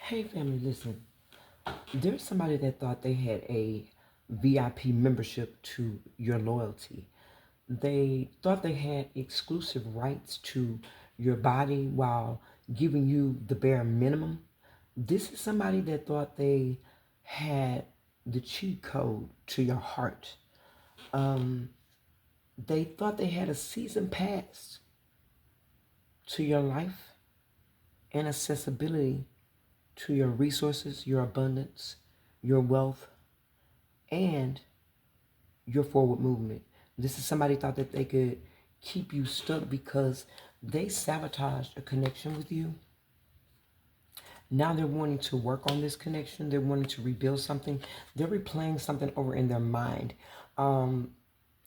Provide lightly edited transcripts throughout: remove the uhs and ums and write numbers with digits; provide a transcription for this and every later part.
Hey family, listen. There's somebody that thought they had a VIP membership to your loyalty. They thought they had exclusive rights to your body while giving you the bare minimum. This is somebody that thought they had the cheat code to your heart. Um, they thought they had a season pass to your life and accessibility to your resources, your abundance, your wealth, and your forward movement. This is somebody thought that they could keep you stuck because they sabotaged a connection with you. Now they're wanting to work on this connection. They're wanting to rebuild something. They're replaying something over in their mind. Um,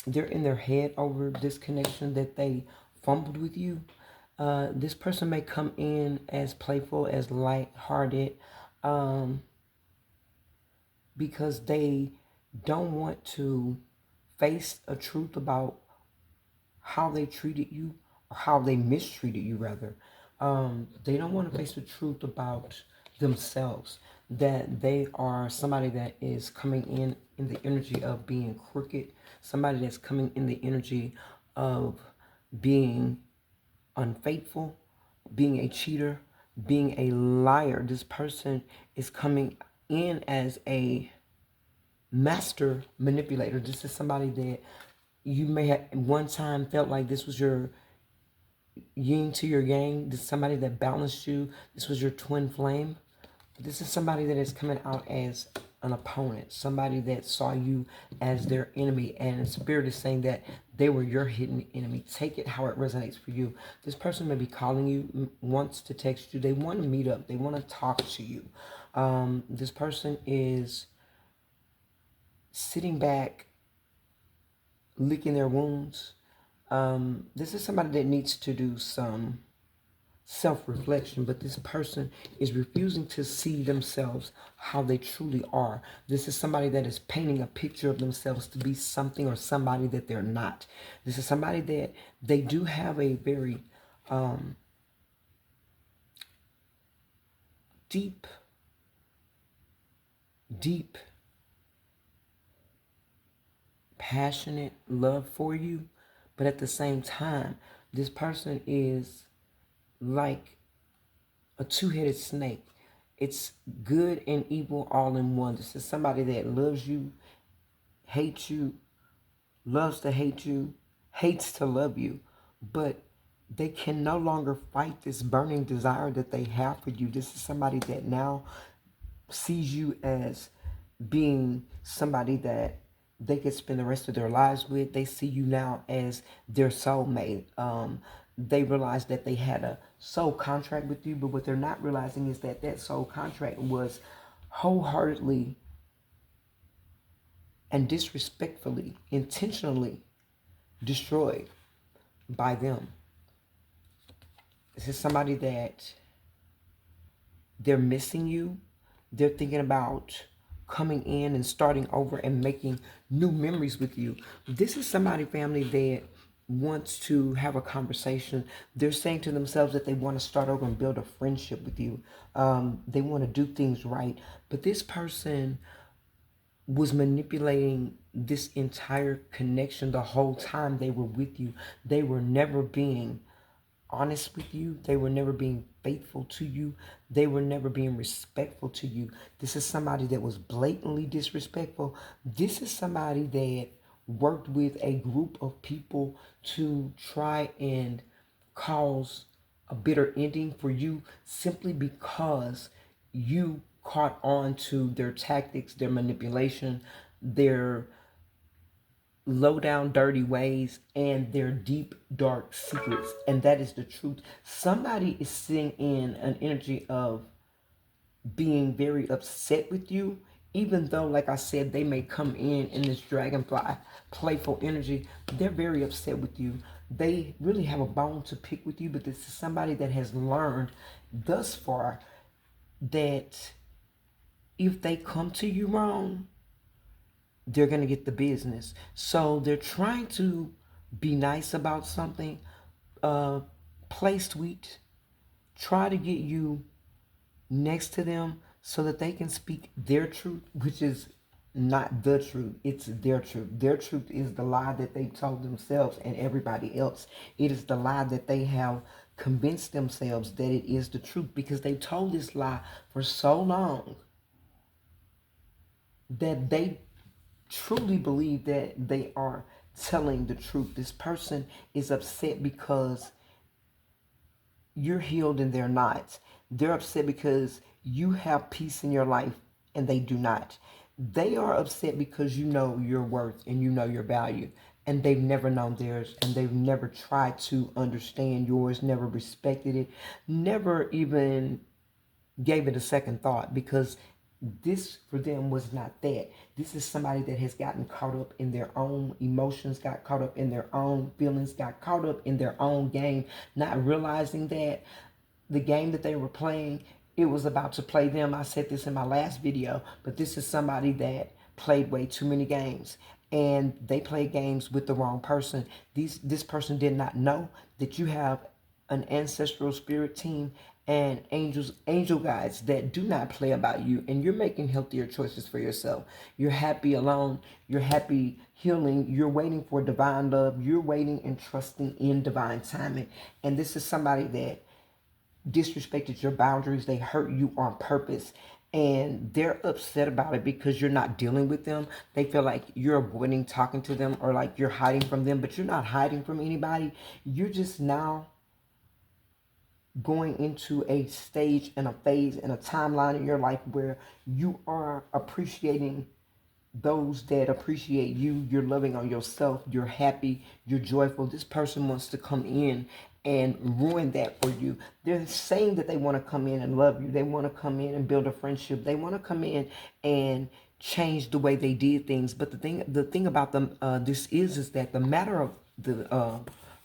they're in their head over this connection that they fumbled with you. This person may come in as playful, as light-hearted, um, because they don't want to face a truth about how they treated you or how they mistreated you rather. They don't want to face the truth about themselves, that they are somebody that is coming in the energy of being crooked, somebody that's coming in the energy of being unfaithful, being a cheater, being a liar. This person is coming in as a master manipulator. This is somebody that you may have one time felt like this was your yin to your yang. This is somebody that balanced you. This was your twin flame. This is somebody that is coming out as an opponent, somebody that saw you as their enemy, and spirit is saying that they were your hidden enemy. Take it how it resonates for you. This person may be calling you, wants to text you, they want to meet up, they want to talk to you. This person is sitting back, licking their wounds. This is somebody that needs to do some self-reflection, but this person is refusing to see themselves how they truly are. This is somebody that is painting a picture of themselves to be something or somebody that they're not. This is somebody that they do have a very deep, deep, passionate love for you, but at the same time, this person is like a two-headed snake. It's good and evil all in one. This is somebody that loves you, hates you, loves to hate you, hates to love you, but they can no longer fight this burning desire that they have for you. This is somebody that now sees you as being somebody that they could spend the rest of their lives with. They see you now as their soulmate. They realize that they had a soul contract with you, but what they're not realizing is that that soul contract was wholeheartedly and disrespectfully, intentionally destroyed by them. This is somebody that they're missing you. They're thinking about coming in and starting over and making new memories with you. This is somebody, family, that wants to have a conversation. They're saying to themselves that they want to start over and build a friendship with you. They want to do things right. But this person was manipulating this entire connection the whole time they were with you. They were never being honest with you. They were never being faithful to you. They were never being respectful to you. This is somebody that was blatantly disrespectful. This is somebody that worked with a group of people to try and cause a bitter ending for you simply because you caught on to their tactics, their manipulation, their low down dirty ways, and their deep dark secrets. And that is the truth. Somebody is sitting in an energy of being very upset with you, even though, like I said, they may come in this dragonfly playful energy. They're very upset with you. They really have a bone to pick with you, but this is somebody that has learned thus far that if they come to you wrong, they're going to get the business. So they're trying to be nice about something, play sweet, try to get you next to them so that they can speak their truth, which is not the truth. It's their truth. Their truth is the lie that they told themselves and everybody else. It is the lie that they have convinced themselves that it is the truth, because they told this lie for so long that they truly believe that they are telling the truth. This person is upset because you're healed and they're not. They're upset because you have peace in your life and they do not. They are upset because you know your worth and you know your value, and they've never known theirs, and they've never tried to understand yours, never respected it, never even gave it a second thought, because this for them was not that. This is somebody that has gotten caught up in their own emotions, got caught up in their own feelings, got caught up in their own game, not realizing that the game that they were playing, it was about to play them. I said this in my last video, but this is somebody that played way too many games, and they played games with the wrong person. This person did not know that you have an ancestral spirit team and angel guides that do not play about you, and you're making healthier choices for yourself. You're happy alone, you're happy healing, you're waiting for divine love, you're waiting and trusting in divine timing. And this is somebody that disrespected your boundaries, they hurt you on purpose, and they're upset about it because you're not dealing with them. They feel like you're avoiding talking to them, or like you're hiding from them, but you're not hiding from anybody. You're just now going into a stage and a phase and a timeline in your life where you are appreciating those that appreciate you. You're loving on yourself. You're happy. You're joyful. This person wants to come in and ruin that for you. They're saying that they want to come in and love you. They want to come in and build a friendship. They want to come in and change the way they did things. But the thing about them, this is that the matter of the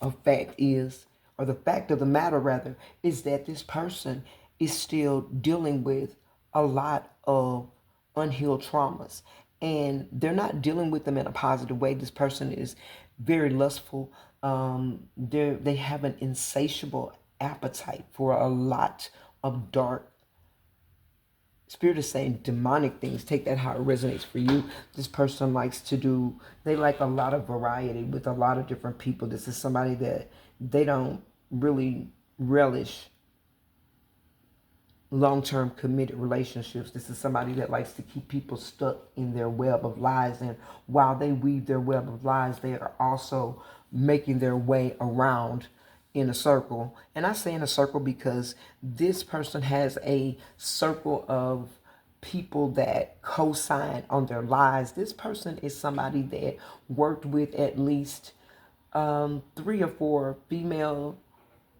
of fact is, or the fact of the matter rather, is that this person is still dealing with a lot of unhealed traumas, and they're not dealing with them in a positive way. This person is very lustful. They have an insatiable appetite for a lot of dark, Spirit is saying demonic things. Take that how it resonates for you. This person likes to do, they like a lot of variety with a lot of different people. This is somebody that they don't really relish long-term committed relationships. This is somebody that likes to keep people stuck in their web of lies. And while they weave their web of lies, they are also making their way around in a circle. And I say in a circle because this person has a circle of people that co-sign on their lies. This person is somebody that worked with at least 3 or 4 female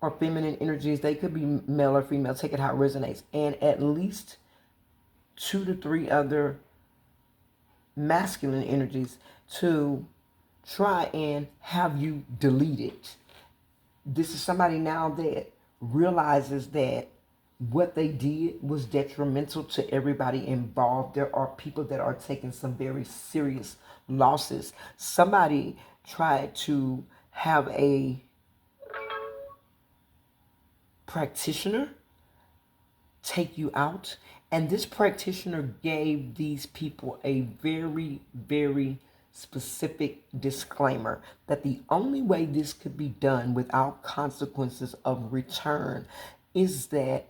or feminine energies. They could be male or female, take it how it resonates, and at least 2 to 3 other masculine energies to try and have you delete it. This is somebody now that realizes that what they did was detrimental to everybody involved. There are people that are taking some very serious losses. Somebody tried to have a practitioner take you out, and this practitioner gave these people a very, very specific disclaimer that the only way this could be done without consequences of return is that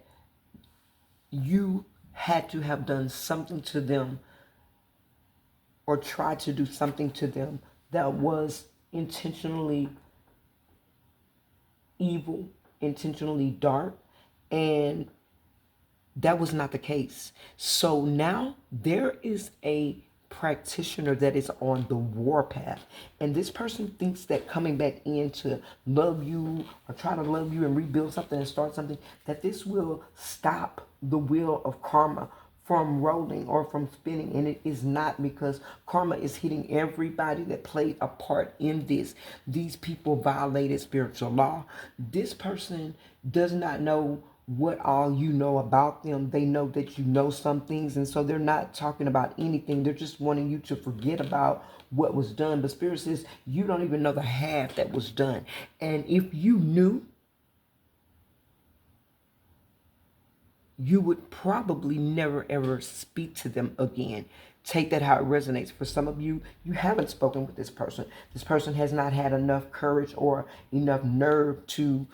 you had to have done something to them or tried to do something to them that was intentionally evil, intentionally dark, and that was not the case. So now there is a practitioner that is on the warpath, and this person thinks that coming back in to love you or try to love you and rebuild something and start something, that this will stop the wheel of karma from rolling or from spinning. And it is not, because karma is hitting everybody that played a part in this. These people violated spiritual law. This person does not know what all you know about them. They know that you know some things, and so they're not talking about anything. They're just wanting you to forget about what was done. But Spirit says you don't even know the half that was done. And if you knew, you would probably never ever speak to them again. Take that how it resonates. For some of you, you haven't spoken with this person. This person has not had enough courage or enough nerve to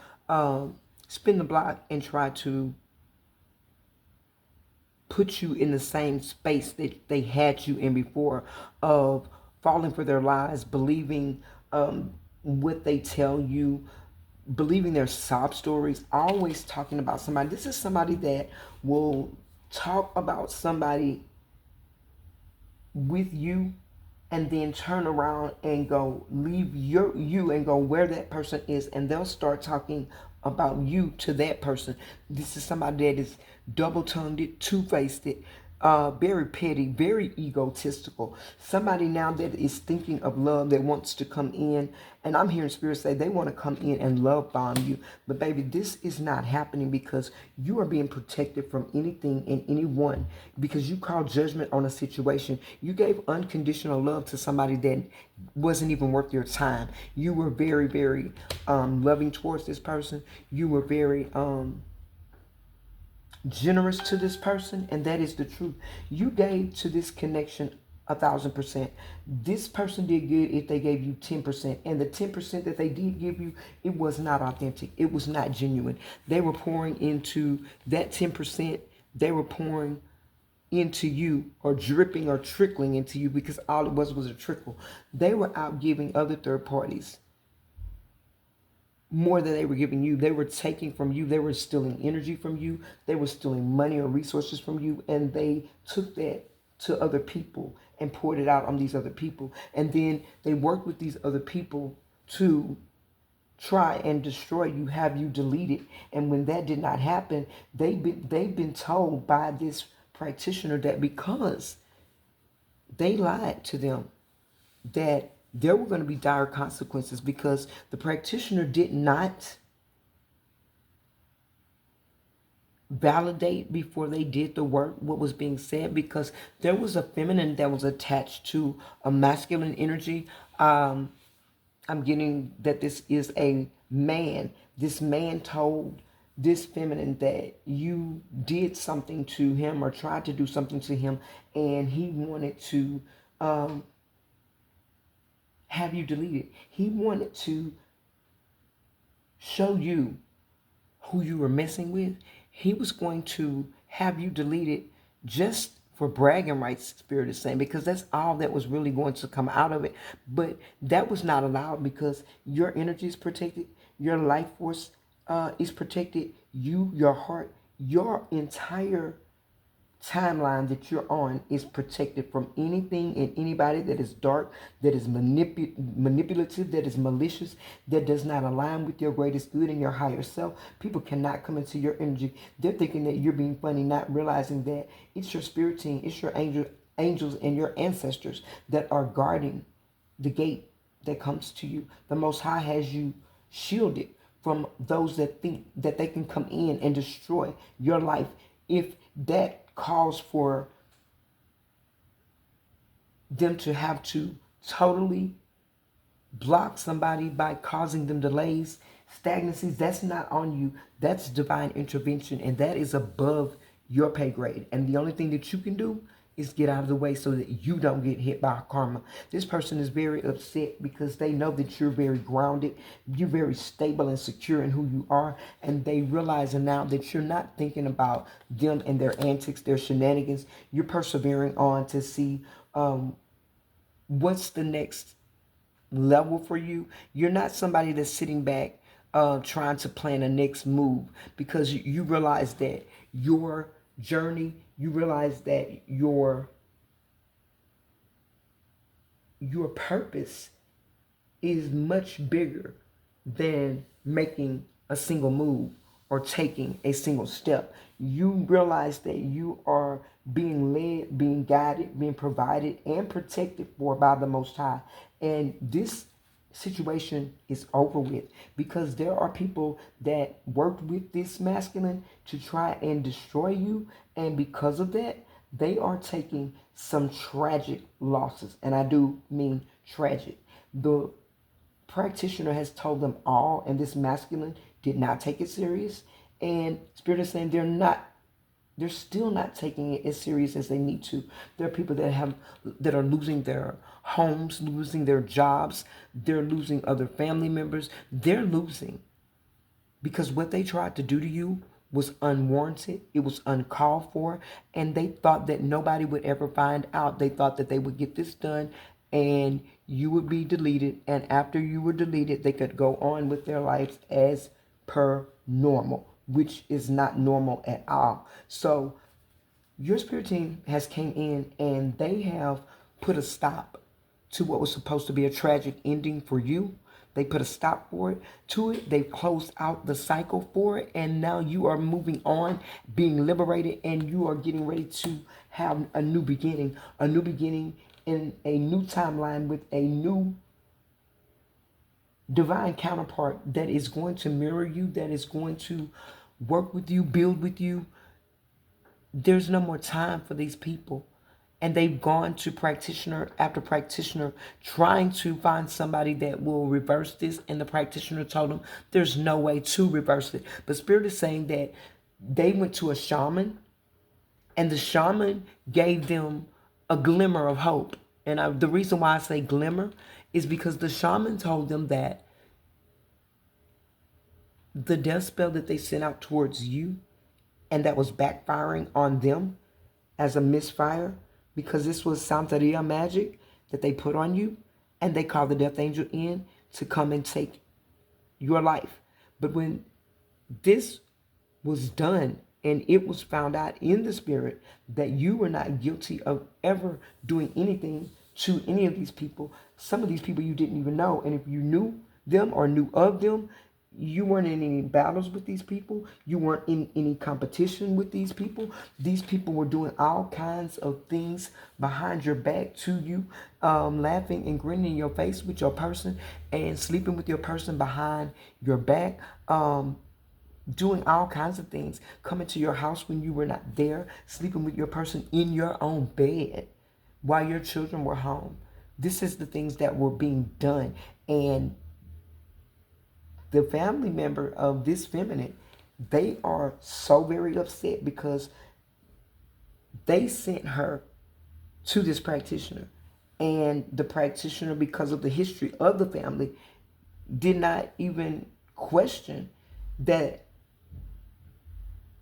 spin the block and try to put you in the same space that they had you in before, of falling for their lies, believing what they tell you, believing their sob stories, always talking about somebody. This is somebody that will talk about somebody with you and then turn around and go leave you and go where that person is, and they'll start talking about you to that person. This is somebody that is double-tongued, two-faced, very petty, very egotistical. Somebody now that is thinking of love, that wants to come in, and I'm hearing Spirit say they want to come in and love bomb you. But baby, this is not happening because you are being protected from anything and anyone, because you called judgment on a situation. You gave unconditional love to somebody that wasn't even worth your time. You were very, very loving towards this person. You were very generous to this person, and that is the truth. You gave to this connection 1,000%. This person did good if they gave you 10%, and the 10% that they did give you, it was not authentic. It was not genuine. They were pouring into that 10%. They were pouring into you, or dripping or trickling into you, because all it was a trickle. They were out giving other third parties more than they were giving you. They were taking from you. They were stealing energy from you. They were stealing money or resources from you. And they took that to other people and poured it out on these other people. And then they worked with these other people to try and destroy you, have you deleted. And when that did not happen, they've been told by this practitioner that because they lied to them, that there were going to be dire consequences, because the practitioner did not validate before they did the work what was being said, because there was a feminine that was attached to a masculine energy. I'm getting that this is a man. This man told this feminine that you did something to him or tried to do something to him, and he wanted to have you deleted. He wanted to show you who you were messing with. He was going to have you deleted just for bragging rights, Spirit is saying, because that's all that was really going to come out of it. But that was not allowed, because your energy is protected, your life force is protected, your heart, your entire timeline that you're on is protected from anything and anybody that is dark, that is manipulative, that is malicious, that does not align with your greatest good and your higher self. People cannot come into your energy. They're thinking that you're being funny, not realizing that it's your spirit team, it's your angels and your ancestors that are guarding the gate that comes to you. The Most High has you shielded from those that think that they can come in and destroy your life. If that calls for them to have to totally block somebody by causing them delays, stagnancies, that's not on you. That's divine intervention, and that is above your pay grade. And the only thing that you can do is get out of the way so that you don't get hit by karma. This person is very upset because they know that you're very grounded, you're very stable and secure in who you are, and they realize now that you're not thinking about them and their antics, their shenanigans. You're persevering on to see what's the next level for you. You're not somebody that's sitting back trying to plan a next move, because you realize that your journey, you realize that your purpose is much bigger than making a single move or taking a single step. You realize that you are being led, being guided, being provided and protected for by the Most High. And this situation is over with, because there are people that worked with this masculine to try and destroy you, and because of that they are taking some tragic losses, and I do mean tragic. The practitioner has told them all, and this masculine did not take it serious, and Spirit is saying they're not They're still not taking it as serious as they need to. There are people that are losing their homes, losing their jobs. They're losing other family members. They're losing because what they tried to do to you was unwarranted. It was uncalled for. And they thought that nobody would ever find out. They thought that they would get this done and you would be deleted. And after you were deleted, they could go on with their lives as per normal, which is not normal at all. So your spirit team has came in and they have put a stop to what was supposed to be a tragic ending for you. They put a stop for it to it. They've closed out the cycle for it. And now you are moving on, being liberated, and you are getting ready to have a new beginning in a new timeline with a new divine counterpart that is going to mirror you, that is going to work with you, build with you. There's no more time for these people. And they've gone to practitioner after practitioner trying to find somebody that will reverse this. And the practitioner told them there's no way to reverse it. But Spirit is saying that they went to a shaman and the shaman gave them a glimmer of hope. And the reason why I say glimmer is because the shaman told them that the death spell that they sent out towards you and that was backfiring on them as a misfire, because this was Santeria magic that they put on you, and they called the death angel in to come and take your life. But when this was done and it was found out in the spirit that you were not guilty of ever doing anything to any of these people, some of these people you didn't even know, and if you knew them or knew of them, you weren't in any battles with these people. You weren't in any competition with these people. These people were doing all kinds of things behind your back to you, laughing and grinning in your face with your person and sleeping with your person behind your back, doing all kinds of things, coming to your house when you were not there, sleeping with your person in your own bed while your children were home. This is the things that were being done. And the family member of this feminine, they are so very upset because they sent her to this practitioner. And the practitioner, because of the history of the family, did not even question that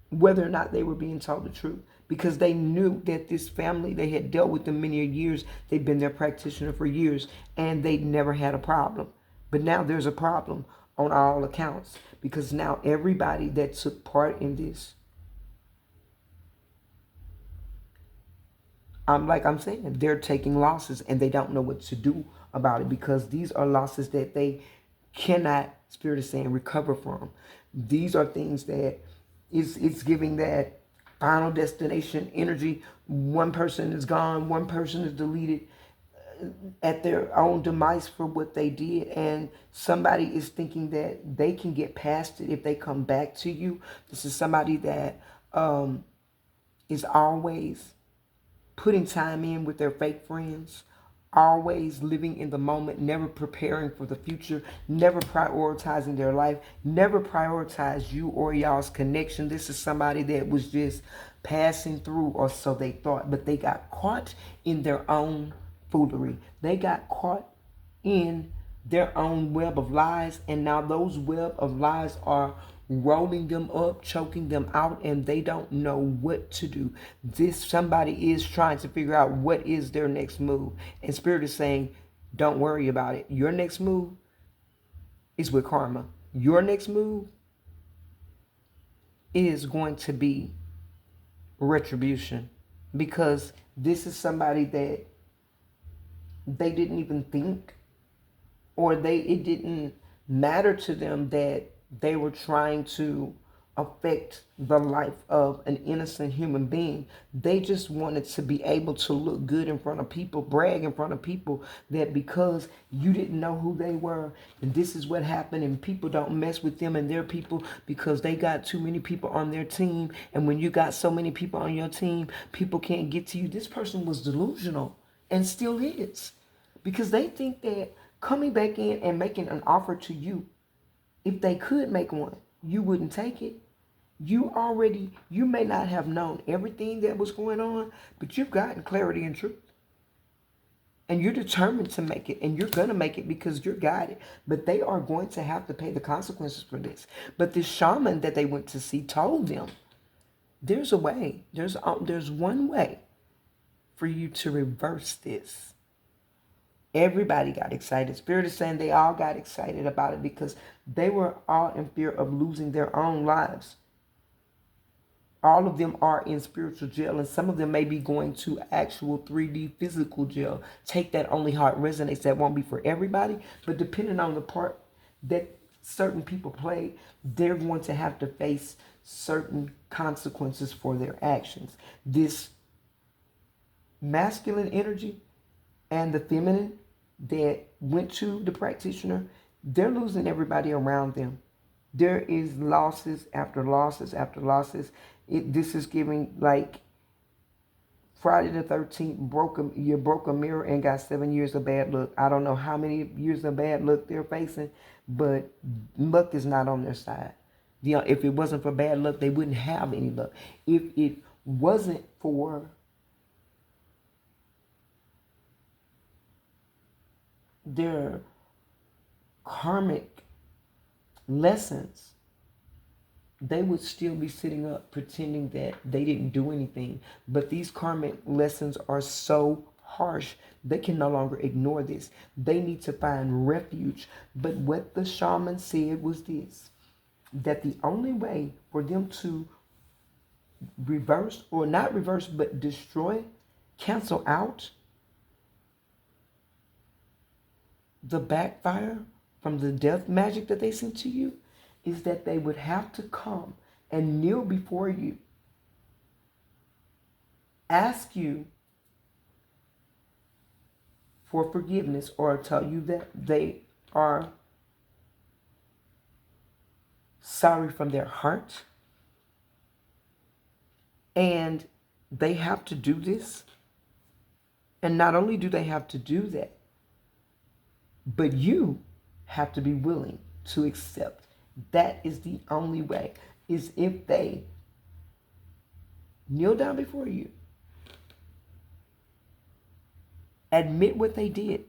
whether or not they were being told the truth, because they knew that this family, they had dealt with them many years. They'd been their practitioner for years and they'd never had a problem. But now there's a problem on all accounts, because now everybody that took part in this, I'm saying, they're taking losses and they don't know what to do about it, because these are losses that they cannot, Spirit is saying, recover from. These are things that it's giving that final destination energy. One person is gone, one person is deleted at their own demise for what they did, and somebody is thinking that they can get past it if they come back to you. This is somebody that is always putting time in with their fake friends, always living in the moment, never preparing for the future, never prioritizing their life, never prioritize you or y'all's connection. This is somebody that was just passing through, or so they thought, but they got caught in their own foolery. They got caught in their own web of lies, and now those web of lies are rolling them up, choking them out, and they don't know what to do. This somebody is trying to figure out what is their next move, and Spirit is saying, don't worry about it. Your next move is with karma. Your next move is going to be retribution, because this is somebody that they didn't even think, or it didn't matter to them that they were trying to affect the life of an innocent human being. They just wanted to be able to look good in front of people, brag in front of people that because you didn't know who they were and this is what happened, and people don't mess with them and their people because they got too many people on their team. And when you got so many people on your team, people can't get to you. This person was delusional and still is, because they think that coming back in and making an offer to you, if they could make one, you wouldn't take it. You may not have known everything that was going on, but you've gotten clarity and truth. And you're determined to make it, and you're going to make it because you're guided. But they are going to have to pay the consequences for this. But this shaman that they went to see told them, there's a way. There's one way for you to reverse this. Everybody got excited. Spirit is saying they all got excited about it because they were all in fear of losing their own lives. All of them are in spiritual jail, and some of them may be going to actual 3D physical jail. Take that, only how it resonates. That won't be for everybody, but depending on the part that certain people play, they're going to have to face certain consequences for their actions. This masculine energy and the feminine that went to the practitioner, they're losing everybody around them. There is losses after losses after losses. This is giving like Friday the 13th, you broke a mirror and got 7 years of bad luck. I don't know how many years of bad luck they're facing, but luck is not on their side. If it wasn't for bad luck, they wouldn't have any luck. If it wasn't for their karmic lessons, they would still be sitting up pretending that they didn't do anything. But these karmic lessons are so harsh, they can no longer ignore this. They need to find refuge. But what the shaman said was this, that the only way for them to reverse, or not reverse, but destroy, cancel out the backfire from the death magic that they sent to you, is that they would have to come and kneel before you, ask you for forgiveness, or tell you that they are sorry from their heart. And they have to do this. And not only do they have to do that, but you have to be willing to accept. That is the only way, is if they kneel down before you, admit what they did,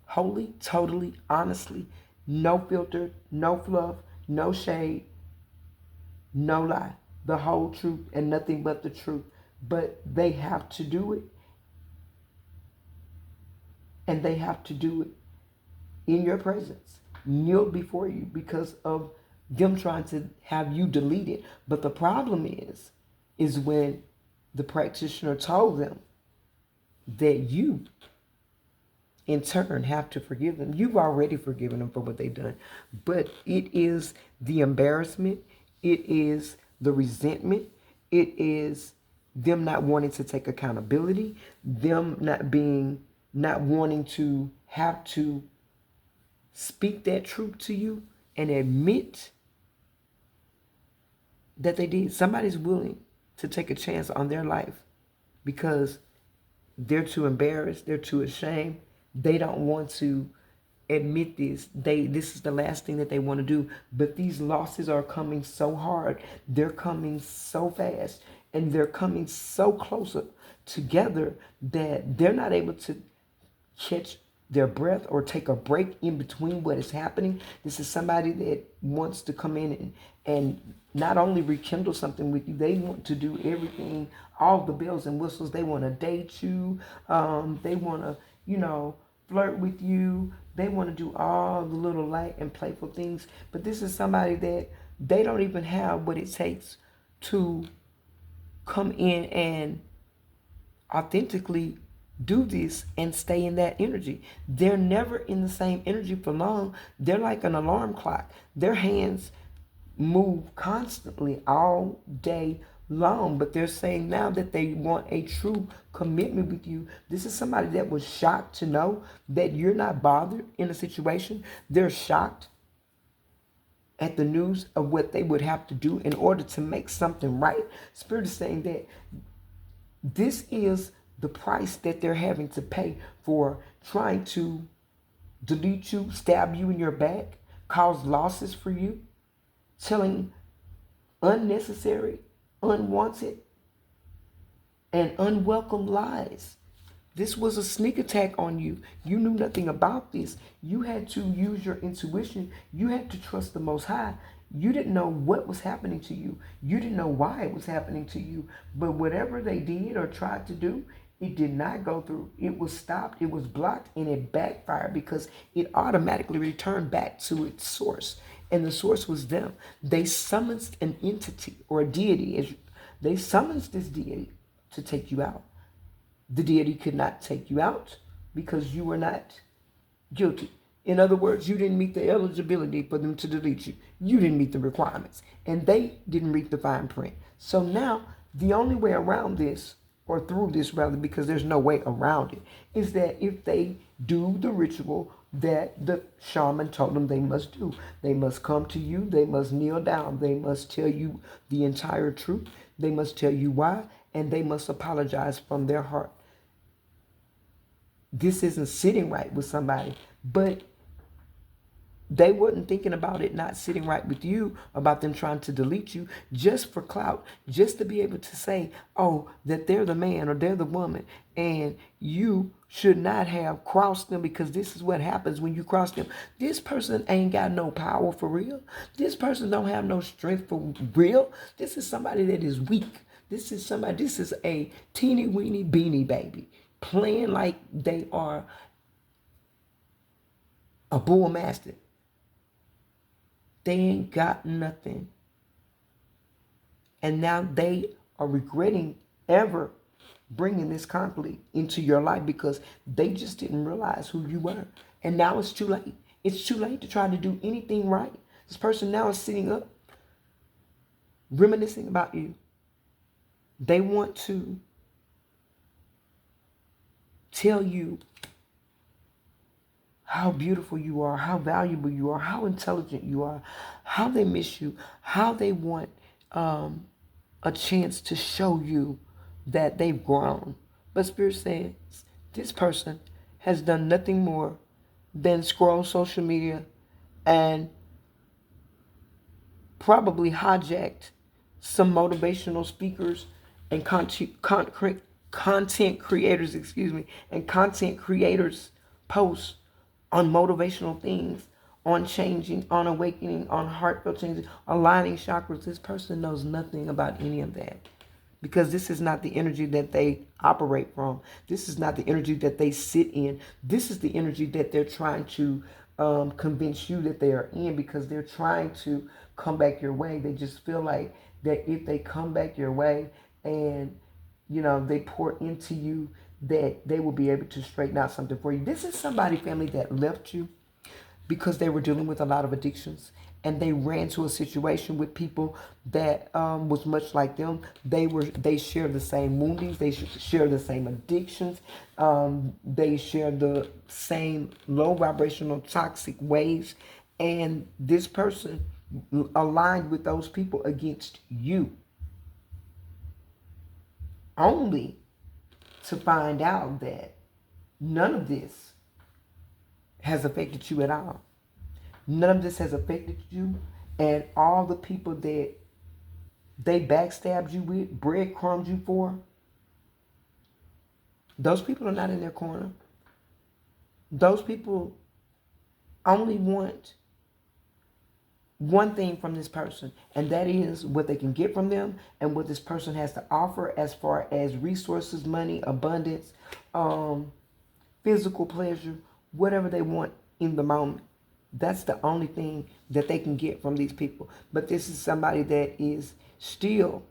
wholly, totally, honestly, no filter, no fluff, no shade, no lie, the whole truth and nothing but the truth. But they have to do it, and they have to do it in your presence, kneel before you, because of them trying to have you deleted. But the problem is when the practitioner told them that you, in turn, have to forgive them. You've already forgiven them for what they've done. But it is the embarrassment. It is the resentment. It is them not wanting to take accountability. Them not wanting to have to speak that truth to you and admit that they did. Somebody's willing to take a chance on their life because they're too embarrassed, they're too ashamed, they don't want to admit this. This is the last thing that they want to do. But these losses are coming so hard, they're coming so fast, and they're coming so closer together that they're not able to catch their breath or take a break in between what is happening. This is somebody that wants to come in and not only rekindle something with you, they want to do everything, all the bells and whistles. They want to date you. They want to, flirt with you. They want to do all the little light and playful things. But this is somebody that they don't even have what it takes to come in and authentically do this and stay in that energy. They're never in the same energy for long. They're like an alarm clock. Their hands move constantly all day long, but they're saying now that they want a true commitment with you. This is somebody that was shocked to know that you're not bothered in a situation. They're shocked at the news of what they would have to do in order to make something right. Spirit is saying that this is the price that they're having to pay for trying to delete you, stab you in your back, cause losses for you, telling unnecessary, unwanted, and unwelcome lies. This was a sneak attack on you. You knew nothing about this. You had to use your intuition. You had to trust the Most High. You didn't know what was happening to you. You didn't know why it was happening to you. But whatever they did or tried to do, it did not go through. It was stopped, it was blocked, and it backfired because it automatically returned back to its source. And the source was them. They summoned an entity or a deity. They summoned this deity to take you out. The deity could not take you out because you were not guilty. In other words, you didn't meet the eligibility for them to delete you. You didn't meet the requirements. And they didn't read the fine print. So now, the only way around this, or through this rather, because there's no way around it, is that if they do the ritual that the shaman told them they must do, they must come to you, they must kneel down, they must tell you the entire truth, they must tell you why, and they must apologize from their heart. This isn't sitting right with somebody, but they weren't thinking about it not sitting right with you, about them trying to delete you just for clout, just to be able to say, oh, that they're the man or they're the woman, and you should not have crossed them because this is what happens when you cross them. This person ain't got no power for real. This person don't have no strength for real. This is somebody that is weak. This is a teeny weeny beanie baby playing like they are a bull mastiff. They ain't got nothing. And now they are regretting ever bringing this conflict into your life because they just didn't realize who you were. And now it's too late. It's too late to try to do anything right. This person now is sitting up, reminiscing about you. They want to tell you how beautiful you are, how valuable you are, how intelligent you are, how they miss you, how they want a chance to show you that they've grown. But Spirit says this person has done nothing more than scroll social media and probably hijacked some motivational speakers and content creators, and content creators posts on motivational things, on changing, on awakening, on heartfelt changes, aligning chakras. This person knows nothing about any of that because this is not the energy that they operate from. This is not the energy that they sit in. This is the energy that they're trying to convince you that they are in because they're trying to come back your way. They just feel like that if they come back your way and they pour into you, that they will be able to straighten out something for you. This is somebody, family, that left you because they were dealing with a lot of addictions and they ran to a situation with people that was much like them. They share the same woundings, they share the same addictions, they share the same low vibrational toxic waves, and this person aligned with those people against you, only to find out that none of this has affected you at all. None of this has affected you, and all the people that they backstabbed you with, breadcrumbed you for, those people are not in their corner. Those people only want one thing from this person, and that is what they can get from them and what this person has to offer as far as resources, money, abundance, physical pleasure, whatever they want in the moment. That's the only thing that they can get from these people. But this is somebody that is still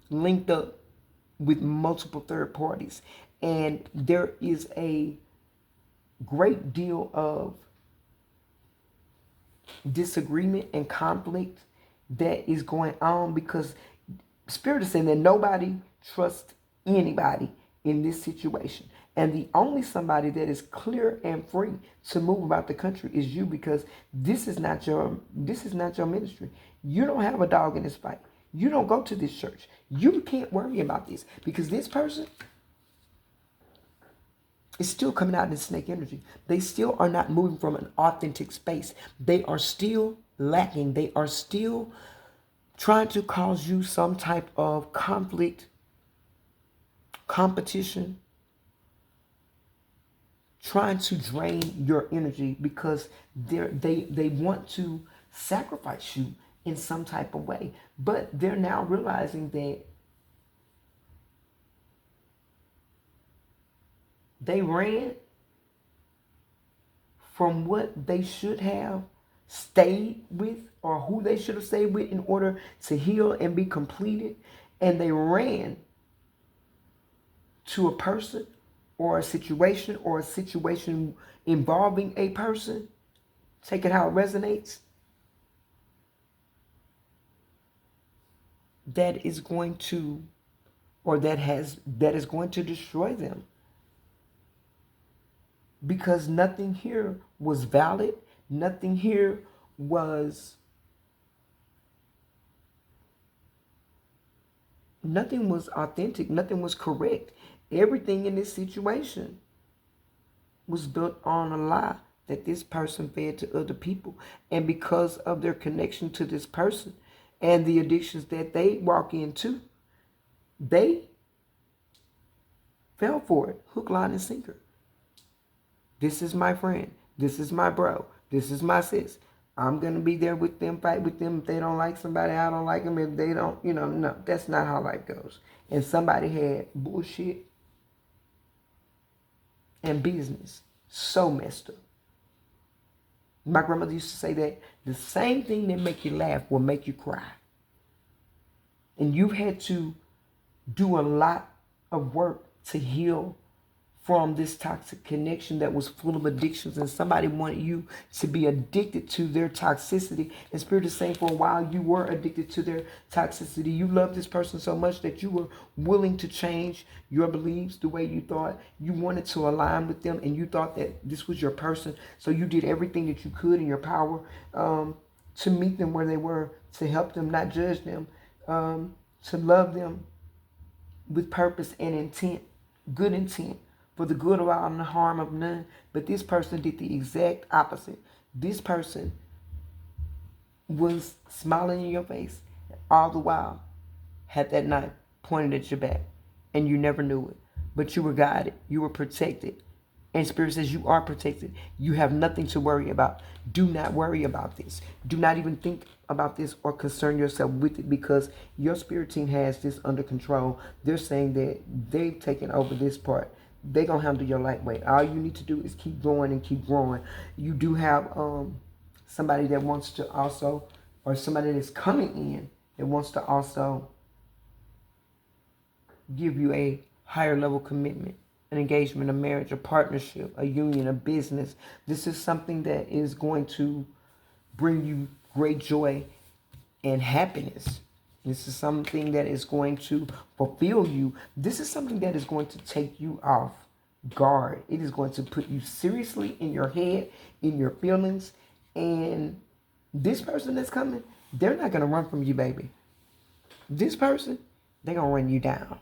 linked up with multiple third parties, and there is a great deal of disagreement and conflict that is going on because Spirit is saying that nobody trusts anybody in this situation, and the only somebody that is clear and free to move about the country is you, because this is not your ministry. You don't have a dog in this fight. You don't go to this church. You can't worry about this because this person is still coming out in snake energy. They still are not moving from an authentic space. They are still lacking. They are still trying to cause you some type of conflict, competition, trying to drain your energy because they want to sacrifice you in some type of way. But they're now realizing that they ran from what they should have stayed with, or who they should have stayed with in order to heal and be completed. And they ran to a person or a situation involving a person. Take it how it resonates. That is going to, or that is going to destroy them. Because nothing here was valid. Nothing here was authentic. Nothing was correct. Everything in this situation was built on a lie that this person fed to other people. And because of their connection to this person and the addictions that they walk into, they fell for it. Hook, line, and sinker. This is my friend. This is my bro. This is my sis. I'm going to be there with them, fight with them. If they don't like somebody, I don't like them. If they don't, no, that's not how life goes. And somebody had bullshit and business so messed up. My grandmother used to say that the same thing that make you laugh will make you cry. And you've had to do a lot of work to heal from this toxic connection that was full of addictions, and somebody wanted you to be addicted to their toxicity. And Spirit is saying, for a while you were addicted to their toxicity. You loved this person so much that you were willing to change your beliefs, the way you thought. You wanted to align with them, and you thought that this was your person. So you did everything that you could in your power to meet them where they were, to help them, not judge them, to love them with purpose and intent, good intent, for the good of all and the harm of none. But this person did the exact opposite. This person was smiling in your face all the while, had that knife pointed at your back, and you never knew it. But you were guided. You were protected. And Spirit says you are protected. You have nothing to worry about. Do not worry about this. Do not even think about this or concern yourself with it, because your spirit team has this under control. They're saying that they've taken over this part. They're going to handle your lightweight. All you need to do is keep going and keep growing. You do have somebody that wants to also, or somebody that's coming in that wants to also give you a higher level commitment, an engagement, a marriage, a partnership, a union, a business. This is something that is going to bring you great joy and happiness. This is something that is going to fulfill you. This is something that is going to take you off guard. It is going to put you seriously in your head, in your feelings. And this person that's coming, they're not going to run from you, baby. This person, they're going to run you down.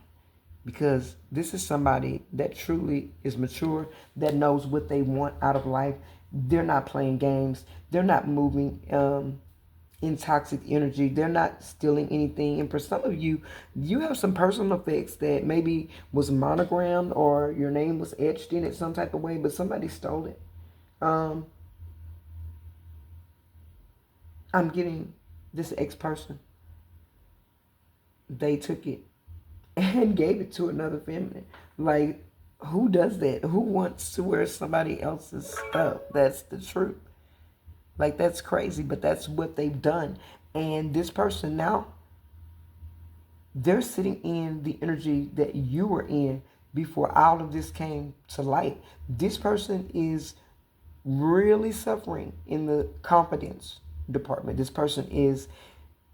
Because this is somebody that truly is mature, that knows what they want out of life. They're not playing games. They're not moving in toxic energy. They're not stealing anything. And for some of you, you have some personal effects that maybe was monogrammed or your name was etched in it some type of way, but somebody stole it. I'm getting this ex-person. They took it and gave it to another feminine. Like, who does that? Who wants to wear somebody else's stuff? That's the truth. Like, that's crazy, but that's what they've done. And this person now, they're sitting in the energy that you were in before all of this came to light. This person is really suffering in the confidence department. This person is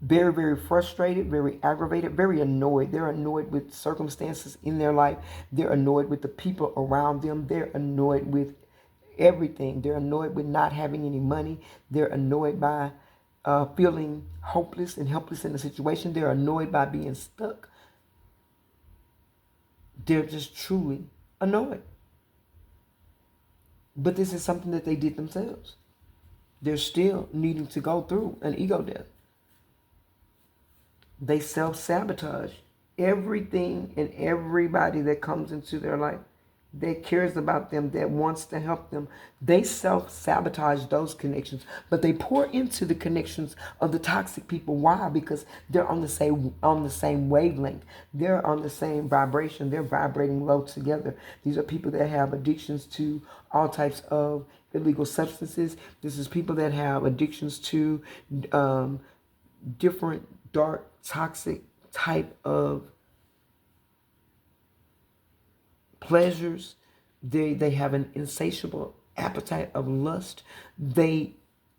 very, very frustrated, very aggravated, very annoyed. They're annoyed with circumstances in their life. They're annoyed with the people around them. They're annoyed with everything. They're annoyed with not having any money. They're annoyed by feeling hopeless and helpless in the situation. They're annoyed by being stuck. They're just truly annoyed. But this is something that they did themselves. They're still needing to go through an ego death. They self-sabotage everything and everybody that comes into their life that cares about them, that wants to help them. They self-sabotage those connections, but they pour into the connections of the toxic people. Why? Because they're on the same wavelength. They're on the same vibration. They're vibrating low together. These are people that have addictions to all types of illegal substances. This is people that have addictions to different dark, toxic type of pleasures. They have an insatiable appetite of lust. They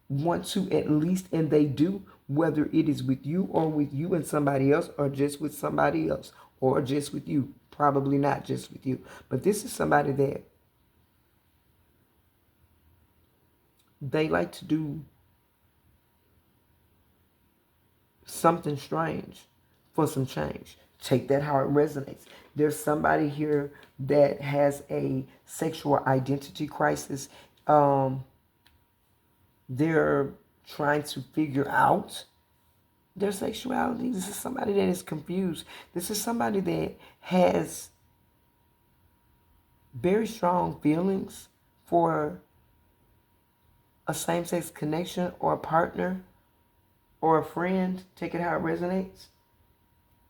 want to at least, and they do, whether it is with you or with you and somebody else, or just with somebody else, or just with you. Probably not just with you. But this is somebody that they like to do something strange for some change. Take that how it resonates. There's somebody here that has a sexual identity crisis. They're trying to figure out their sexuality. This is somebody that is confused. This is somebody that has very strong feelings for a same-sex connection or a partner or a friend. Take it how it resonates.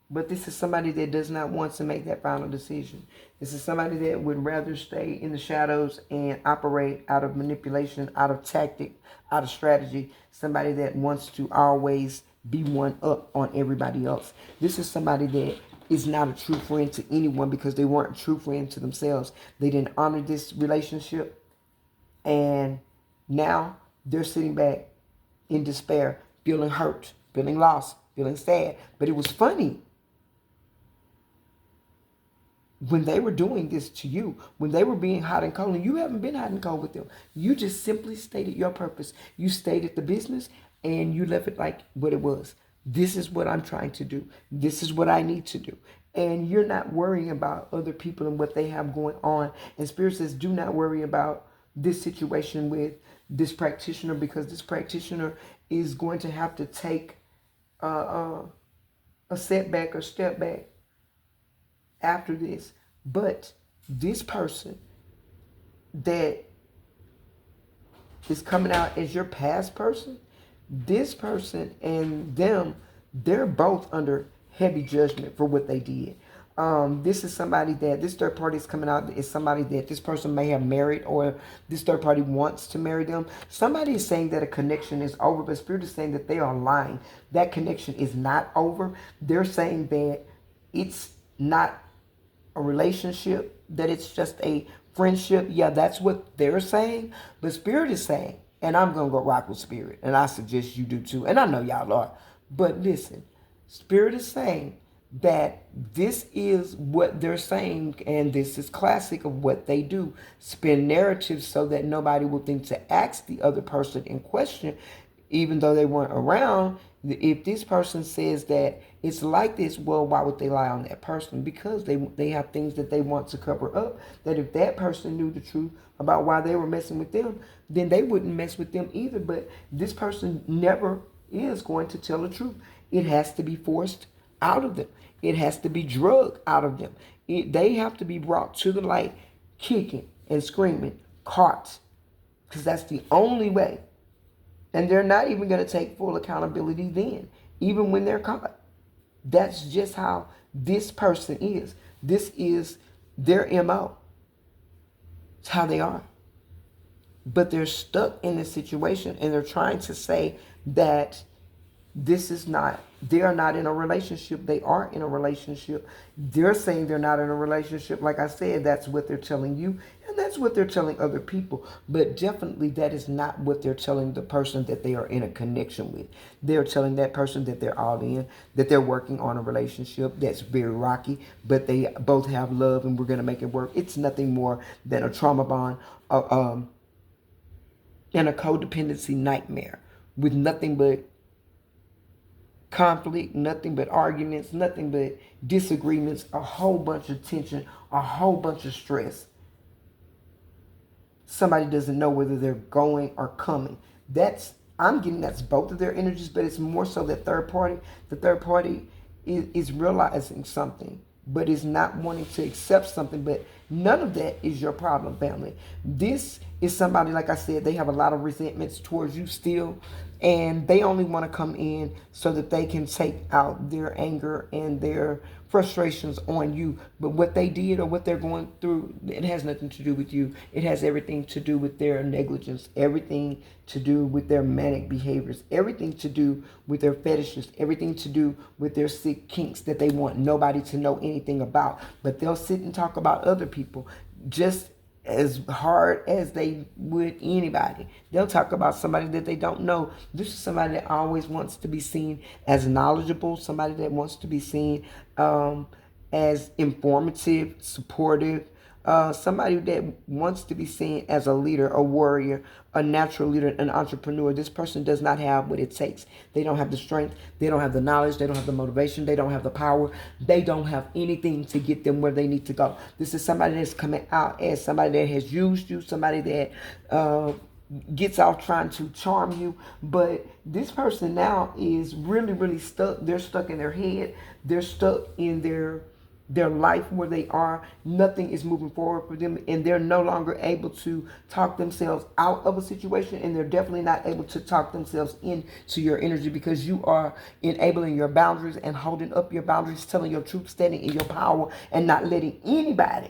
But this is somebody that does not want to make that final decision. This is somebody that would rather stay in the shadows and operate out of manipulation, out of tactic, out of strategy. Somebody that wants to always be one up on everybody else. This is somebody that is not a true friend to anyone because they weren't a true friend to themselves. They didn't honor this relationship. And now they're sitting back in despair, feeling hurt, feeling lost, feeling sad. But it was funny when they were doing this to you, when they were being hot and cold, and you haven't been hot and cold with them. You just simply stated your purpose. You stated the business and you left it like what it was. This is what I'm trying to do. This is what I need to do. And you're not worrying about other people and what they have going on. And Spirit says, do not worry about this situation with this practitioner, because this practitioner is going to have to take a setback or step back after this. But this person that is coming out as your past person, this person and them, they're both under heavy judgment for what they did. This is somebody that this third party is coming out is somebody that this person may have married, or this third party wants to marry them. Somebody is saying that a connection is over, but Spirit is saying that they are lying. That connection is not over. They're saying that it's not a relationship, that it's just a friendship. Yeah, that's what they're saying. But Spirit is saying, and I'm going to go rock with Spirit, and I suggest you do too. And I know y'all are. But listen, Spirit is saying that this is what they're saying, and this is classic of what they do. Spin narratives so that nobody will think to ask the other person in question, even though they weren't around. If this person says that it's like this, well, why would they lie on that person? Because they have things that they want to cover up, that if that person knew the truth about why they were messing with them, then they wouldn't mess with them either. But this person never is going to tell the truth. It has to be forced out of them. It has to be drugged out of them. They have to be brought to the light, kicking and screaming, caught, because that's the only way. And they're not even going to take full accountability then, even when they're caught. That's just how this person is. This is their MO. It's how they are. But they're stuck in this situation, and they're trying to say that this is not, they are not in a relationship. They are in a relationship. They're saying they're not in a relationship. Like I said, that's what they're telling you, and that's what they're telling other people. But definitely that is not what they're telling the person that they are in a connection with. They're telling that person that they're all in, that they're working on a relationship that's very rocky, but they both have love and we're going to make it work. It's nothing more than a trauma bond and a codependency nightmare with nothing but conflict, nothing but arguments, nothing but disagreements, a whole bunch of tension, a whole bunch of stress. Somebody doesn't know whether they're going or coming. I'm getting that's both of their energies, but it's more so that third party. The third party is realizing something, but is not wanting to accept something. But none of that is your problem, family. This is somebody, like I said, they have a lot of resentments towards you still, and they only want to come in so that they can take out their anger and their frustrations on you. But what they did or what they're going through, it has nothing to do with you. It has everything to do with their negligence, everything to do with their manic behaviors, everything to do with their fetishes, everything to do with their sick kinks that they want nobody to know anything about. But they'll sit and talk about other people just as hard as they would anybody. They'll talk about somebody that they don't know. This is somebody that always wants to be seen as knowledgeable, somebody that wants to be seen as informative, supportive, somebody that wants to be seen as a leader, a warrior, a natural leader, an entrepreneur. This person does not have what it takes. They don't have the strength. They don't have the knowledge. They don't have the motivation. They don't have the power. They don't have anything to get them where they need to go. This is somebody that's coming out as somebody that has used you, somebody that gets off trying to charm you. But this person now is really, really stuck. They're stuck in their head. They're stuck in their life where they are. Nothing is moving forward for them, and they're no longer able to talk themselves out of a situation, and they're definitely not able to talk themselves into your energy, because you are enabling your boundaries and holding up your boundaries, telling your truth, standing in your power, and not letting anybody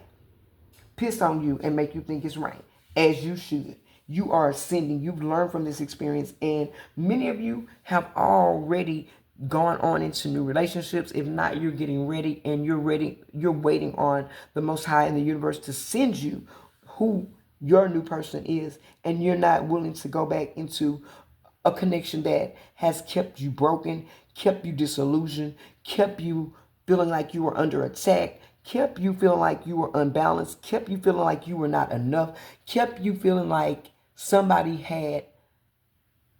piss on you and make you think it's right, as you should. You are ascending. You've learned from this experience, and many of you have already gone on into new relationships. If not, you're getting ready, and you're waiting on the Most High in the universe to send you who your new person is, and you're not willing to go back into a connection that has kept you broken, kept you disillusioned, kept you feeling like you were under attack, kept you feeling like you were unbalanced, kept you feeling like you were not enough, kept you feeling like somebody had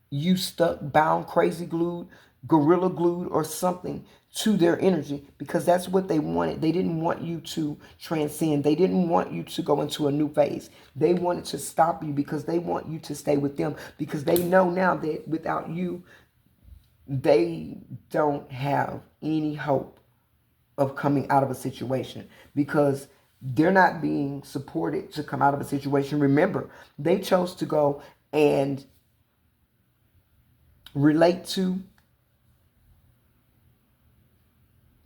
you stuck, bound, crazy glued, gorilla glued, or something to their energy, because that's what they wanted. They didn't want you to transcend. They didn't want you to go into a new phase. They wanted to stop you because they want you to stay with them, because they know now that without you, they don't have any hope of coming out of a situation, because they're not being supported to come out of a situation. Remember, they chose to go and relate to,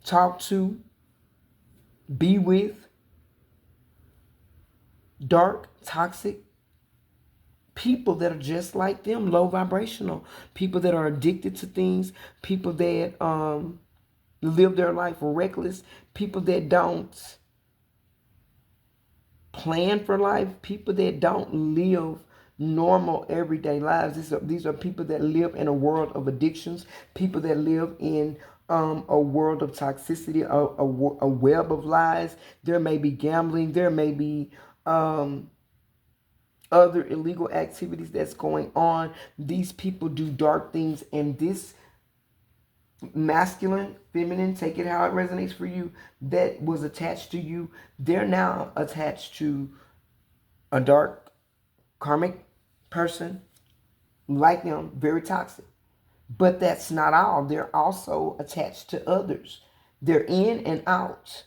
talk to, be with dark, toxic people that are just like them, low vibrational, people that are addicted to things, people that live their life reckless, people that don't plan for life, people that don't live normal everyday lives. These are people that live in a world of addictions, people that live in a world of toxicity, a web of lies. There may be gambling, there may be other illegal activities that's going on. These people do dark things, and this masculine, feminine, take it how it resonates for you, that was attached to you, they're now attached to a dark karmic person like them, very toxic. But that's not all. They're also attached to others. They're in and out.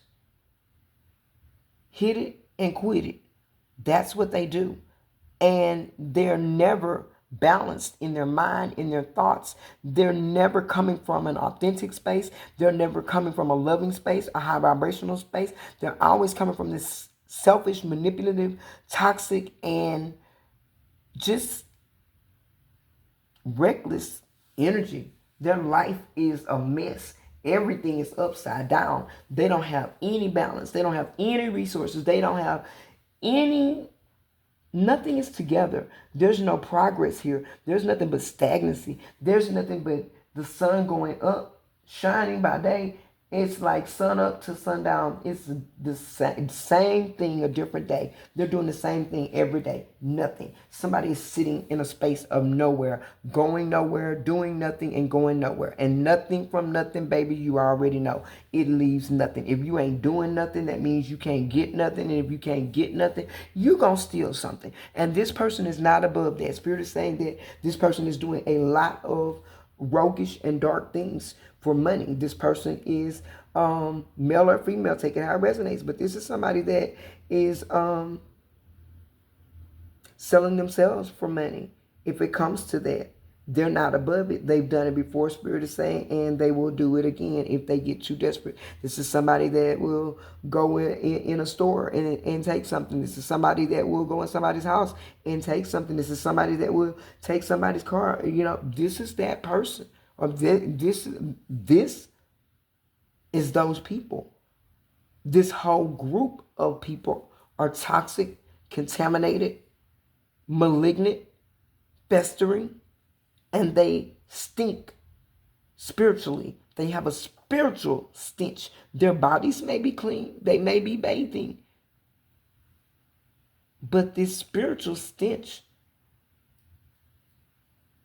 Hit it and quit it. That's what they do. And they're never balanced in their mind, in their thoughts. They're never coming from an authentic space. They're never coming from a loving space, a high vibrational space. They're always coming from this selfish, manipulative, toxic, and just reckless energy. Their life is a mess. Everything is upside down. They don't have any balance. They don't have any resources. They don't have any, nothing is together. There's no progress here. There's nothing but stagnancy. There's nothing but the sun going up, shining by day. It's like sun up to sundown. It's the same thing, a different day. They're doing the same thing every day. Nothing. Somebody is sitting in a space of nowhere, going nowhere, doing nothing, and going nowhere. And nothing from nothing, baby, you already know. It leaves nothing. If you ain't doing nothing, that means you can't get nothing. And if you can't get nothing, you gonna steal something. And this person is not above that. Spirit is saying that this person is doing a lot of roguish and dark things for money. This person is male or female, take it how it resonates, but this is somebody that is selling themselves for money. If it comes to that, they're not above it. They've done it before, Spirit is saying, and they will do it again if they get too desperate. This is somebody that will go in a store and take something. This is somebody that will go in somebody's house and take something. This is somebody that will take somebody's car. This is that person. Or this is those people. This whole group of people are toxic, contaminated, malignant, festering, and they stink spiritually. They have a spiritual stench. Their bodies may be clean. They may be bathing. But this spiritual stench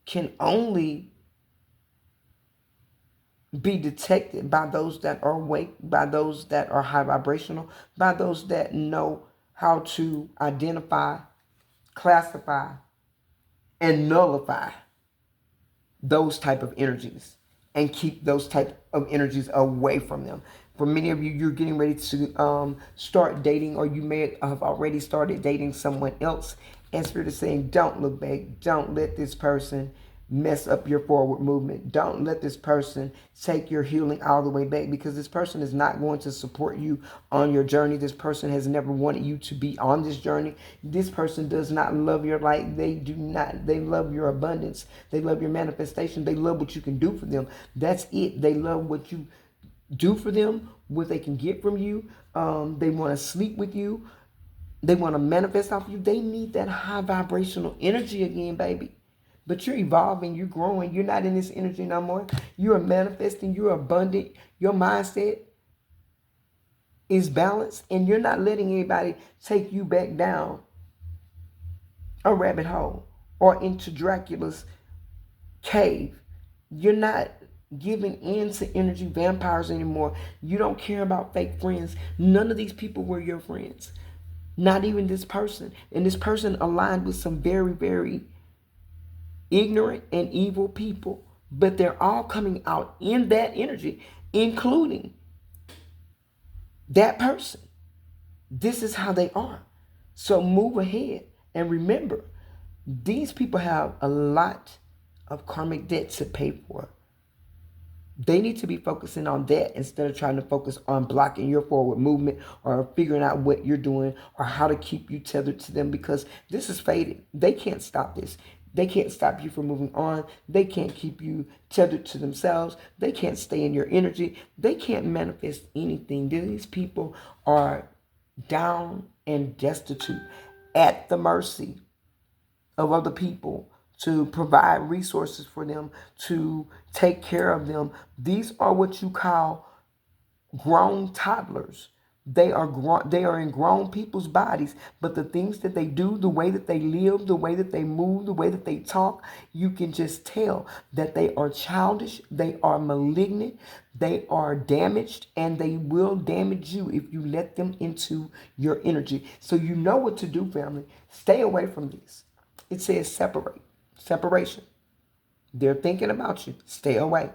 can only be detected by those that are awake, by those that are high vibrational, by those that know how to identify, classify, and nullify those type of energies and keep those type of energies away from them. For many of you, you're getting ready to start dating, or you may have already started dating someone else, and Spirit is saying, don't look back. Don't let this person mess up your forward movement. Don't let this person take your healing all the way back, because this person is not going to support you on your journey. This person has never wanted you to be on this journey. This person does not love your light. They do not. They love your abundance. They love your manifestation. They love what you can do for them. That's it. They love what you do for them, what they can get from you. They want to sleep with you. They want to manifest off you. They need that high vibrational energy again, baby. But you're evolving, you're growing, you're not in this energy no more. You are manifesting, you're abundant, your mindset is balanced, and you're not letting anybody take you back down a rabbit hole or into Dracula's cave. You're not giving in to energy vampires anymore. You don't care about fake friends. None of these people were your friends. Not even this person. And this person aligned with some very, very ignorant and evil people, but they're all coming out in that energy, including that person. This is how they are. So move ahead and remember, these people have a lot of karmic debt to pay for. They need to be focusing on that instead of trying to focus on blocking your forward movement or figuring out what you're doing or how to keep you tethered to them, because this is faded. They can't stop this. They can't stop you from moving on. They can't keep you tethered to themselves. They can't stay in your energy. They can't manifest anything. These people are down and destitute, at the mercy of other people to provide resources for them, to take care of them. These are what you call grown toddlers. They are in grown people's bodies, but the things that they do, the way that they live, the way that they move, the way that they talk, you can just tell that they are childish, they are malignant, they are damaged, and they will damage you if you let them into your energy. So you know what to do, family. Stay away from this. It says separation. They're thinking about you. Stay away.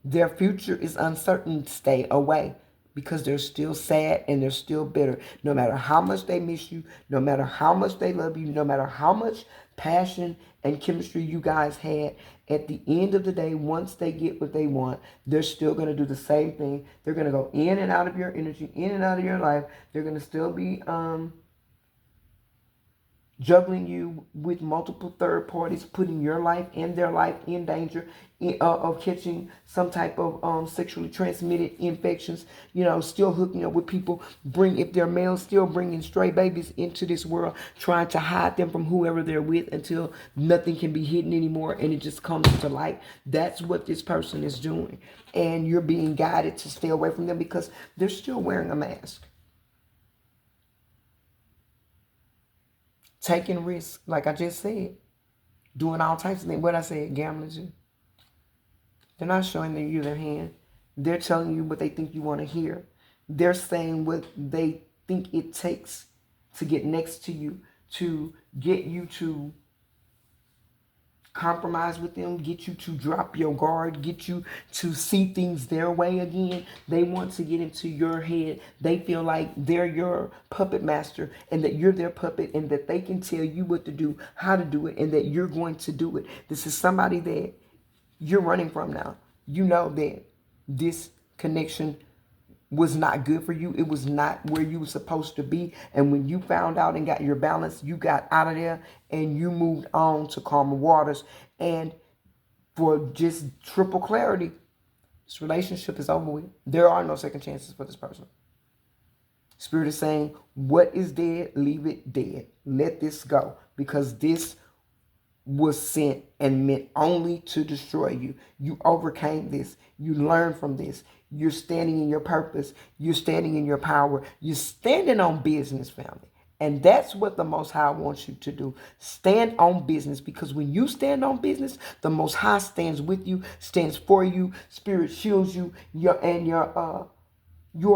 Their future is uncertain. Stay away, because they're still sad and they're still bitter. No matter how much they miss you, no matter how much they love you, no matter how much passion and chemistry you guys had, at the end of the day, once they get what they want, they're still going to do the same thing. They're going to go in and out of your energy, in and out of your life. They're going to still be juggling you with multiple third parties, putting your life and their life in danger of catching some type of sexually transmitted infections. Still hooking up with people. If they're males, still bringing stray babies into this world, trying to hide them from whoever they're with until nothing can be hidden anymore and it just comes to light. That's what this person is doing. And you're being guided to stay away from them because they're still wearing a mask. Taking risks, like I just said. Doing all types of things. What I said, gambling too. They're not showing you their hand. They're telling you what they think you want to hear. They're saying what they think it takes to get next to you, to get you to compromise with them, get you to drop your guard, get you to see things their way again. They want to get into your head. They feel like they're your puppet master and that you're their puppet and that they can tell you what to do, how to do it, and that you're going to do it. This is somebody that you're running from now. You know that this connection was not good for you. It was not where you were supposed to be. And when you found out and got your balance, you got out of there and you moved on to calmer waters. And for just triple clarity, this relationship is over with. There are no second chances for this person. Spirit is saying, what is dead, leave it dead. Let this go, because this was sent and meant only to destroy you. You overcame this. You learned from this. You're standing in your purpose. You're standing in your power. You're standing on business, family. And that's what the Most High wants you to do. Stand on business, because when you stand on business, the Most High stands with you, stands for you. Spirit shields you. Your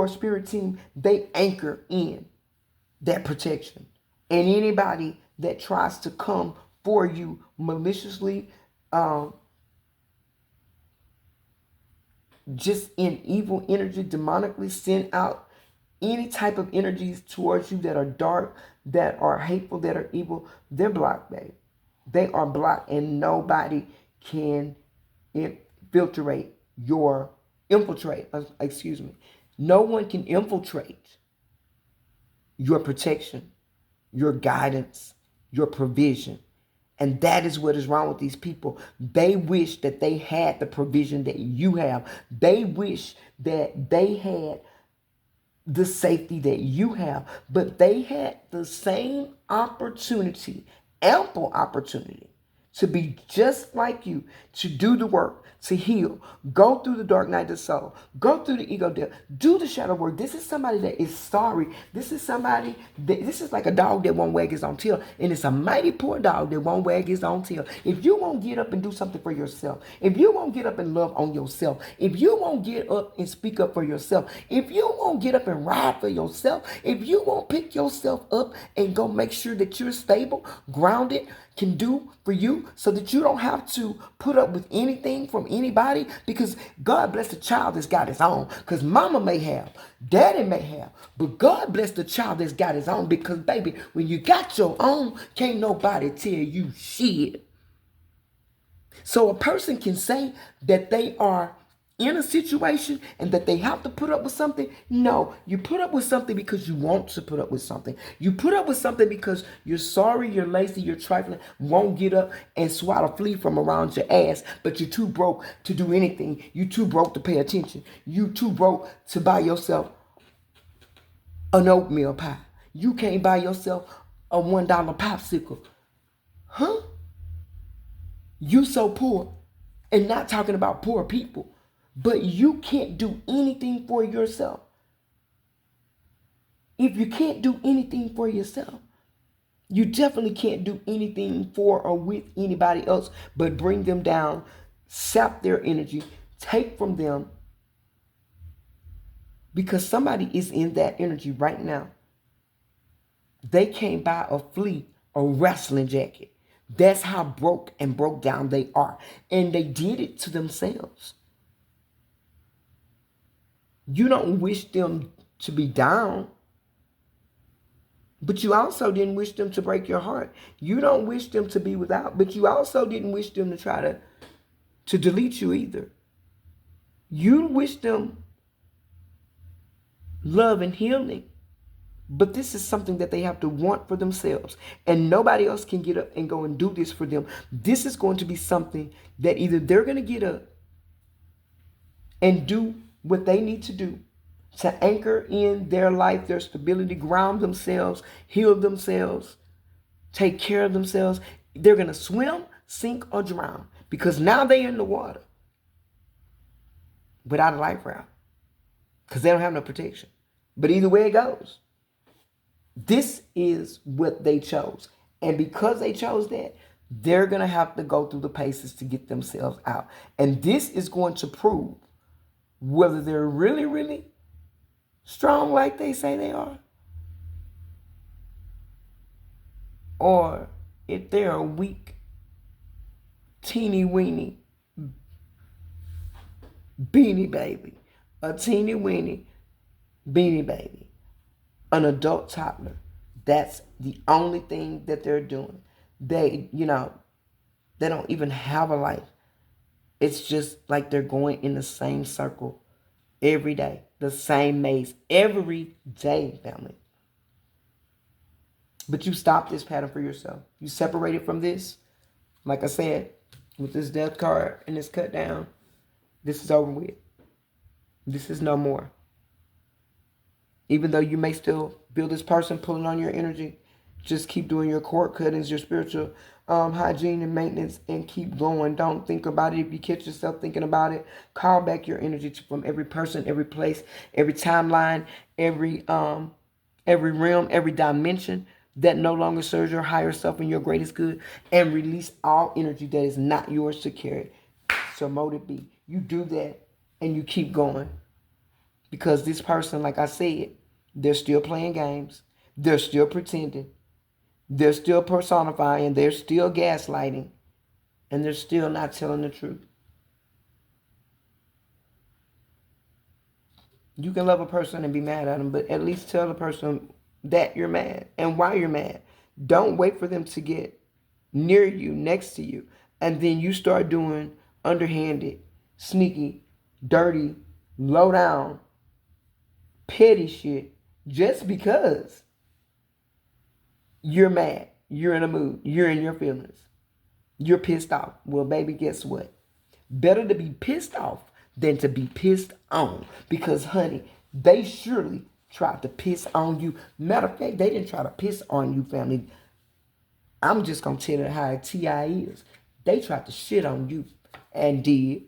spirit team, they anchor in that protection. And anybody that tries to come for you maliciously, just in evil energy, demonically send out any type of energies towards you that are dark, that are hateful, that are evil, they're blocked, babe. They are blocked, and nobody can infiltrate. No one can infiltrate your protection, your guidance, your provision. And that is what is wrong with these people. They wish that they had the provision that you have. They wish that they had the safety that you have. But they had the same opportunity, ample opportunity, to be just like you, to do the work, to heal, go through the dark night of the soul, go through the ego death, do the shadow work. This is somebody that is sorry. This is somebody this is like a dog that won't wag his own tail, and it's a mighty poor dog that won't wag his own tail. If you won't get up and do something for yourself, if you won't get up and love on yourself, if you won't get up and speak up for yourself, if you won't get up and ride for yourself, if you won't pick yourself up and go make sure that you're stable, grounded, can do for you, so that you don't have to put up with anything from anybody, because God bless the child that's got his own, because mama may have, daddy may have, but God bless the child that's got his own, because baby, when you got your own, can't nobody tell you shit. So a person can say that they are in a situation and that they have to put up with something. No, you put up with something because you want to put up with something. You put up with something because you're sorry, you're lazy, you're trifling, won't get up and swat a flea from around your ass, but you're too broke to do anything. You too broke to pay attention. You too broke to buy yourself an oatmeal pie. You can't buy yourself a $1 popsicle. Huh? You so poor, and not talking about poor people, but you can't do anything for yourself. If you can't do anything for yourself, you definitely can't do anything for or with anybody else but bring them down, sap their energy, take from them, because somebody is in that energy right now. They can't buy a flea a wrestling jacket. That's how broke and broke down they are. And they did it to themselves. You don't wish them to be down, but you also didn't wish them to break your heart. You don't wish them to be without, but you also didn't wish them to try to delete you either. You wish them love and healing, but this is something that they have to want for themselves, and nobody else can get up and go and do this for them. This is going to be something that either they're going to get up and do what they need to do to anchor in their life, their stability, ground themselves, heal themselves, take care of themselves. They're going to swim, sink, or drown, because now they're in the water without a life raft, because they don't have no protection. But either way it goes, this is what they chose. And because they chose that, they're going to have to go through the paces to get themselves out. And this is going to prove whether they're really, really strong like they say they are, or if they're weak teeny weeny beanie baby. A teeny weeny beanie baby. An adult toddler. That's the only thing that they're doing. They, they don't even have a life. It's just like they're going in the same circle every day, the same maze every day, family. But you stop this pattern for yourself. You separate it from this. Like I said, with this death card and this cut down, this is over with. This is no more. Even though you may still feel this person pulling on your energy, just keep doing your cord cuttings, your spiritual hygiene and maintenance, and keep going. Don't think about it. If you catch yourself thinking about it, call back your energy from every person, every place, every timeline, every realm, every dimension that no longer serves your higher self and your greatest good, and release all energy that is not yours to carry. So mote it be. You do that and you keep going. Because this person, like I said, they're still playing games. They're still pretending. They're still personifying. They're still gaslighting. And they're still not telling the truth. You can love a person and be mad at them, but at least tell the person that you're mad and why you're mad. Don't wait for them to get near you, next to you, and then you start doing underhanded, sneaky, dirty, low down, petty shit just because you're mad, you're in a mood, you're in your feelings, you're pissed off. Well, baby, guess what? Better to be pissed off than to be pissed on, because honey, they surely tried to piss on you. Matter of fact, they didn't try to piss on you, family. I'm just gonna tell you how T.I. is. They tried to shit on you and did.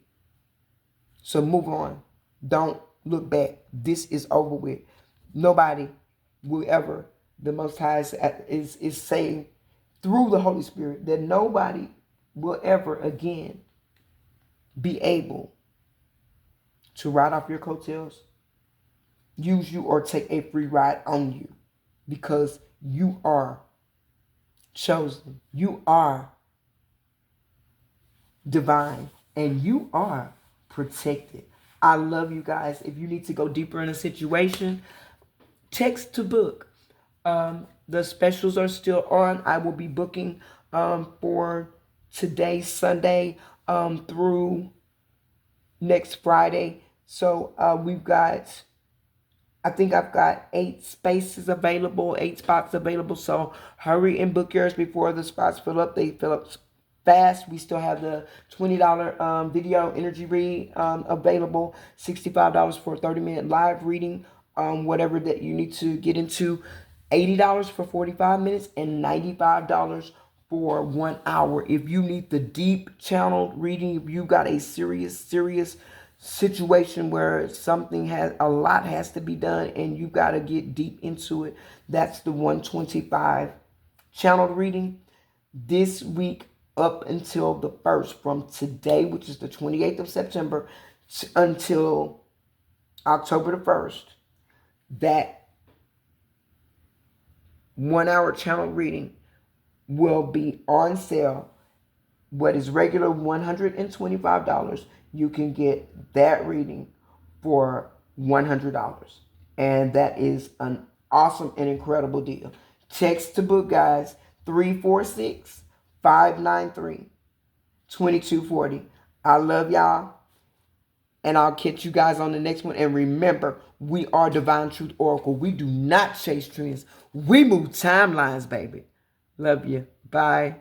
So move on. Don't look back. This is over with. Nobody will ever, the Most High is saying through the Holy Spirit that nobody will ever again be able to ride off your coattails, use you, or take a free ride on you, because you are chosen. You are divine and you are protected. I love you guys. If you need to go deeper in a situation, text to book. The specials are still on. I will be booking for today, Sunday, through next Friday. So we've got, I think I've got 8 spaces available, 8 spots available. So hurry and book yours before the spots fill up. They fill up fast. We still have the $20 video energy read available, $65 for a 30-minute live reading, whatever that you need to get into, $80 for 45 minutes, and $95 for 1 hour. If you need the deep channeled reading, if you got a serious situation where a lot has to be done and you got to get deep into it, that's the 125 channeled reading. This week up until the 1st, from today, which is the 28th of September, until October the 1st, that 1 hour channel reading will be on sale. What is regular $125, you can get that reading for $100. And that is an awesome and incredible deal. Text to book, guys, 346-593-2240. I love y'all. And I'll catch you guys on the next one. And remember, we are Divine Truth Oracle. We do not chase trends. We move timelines, baby. Love you. Bye.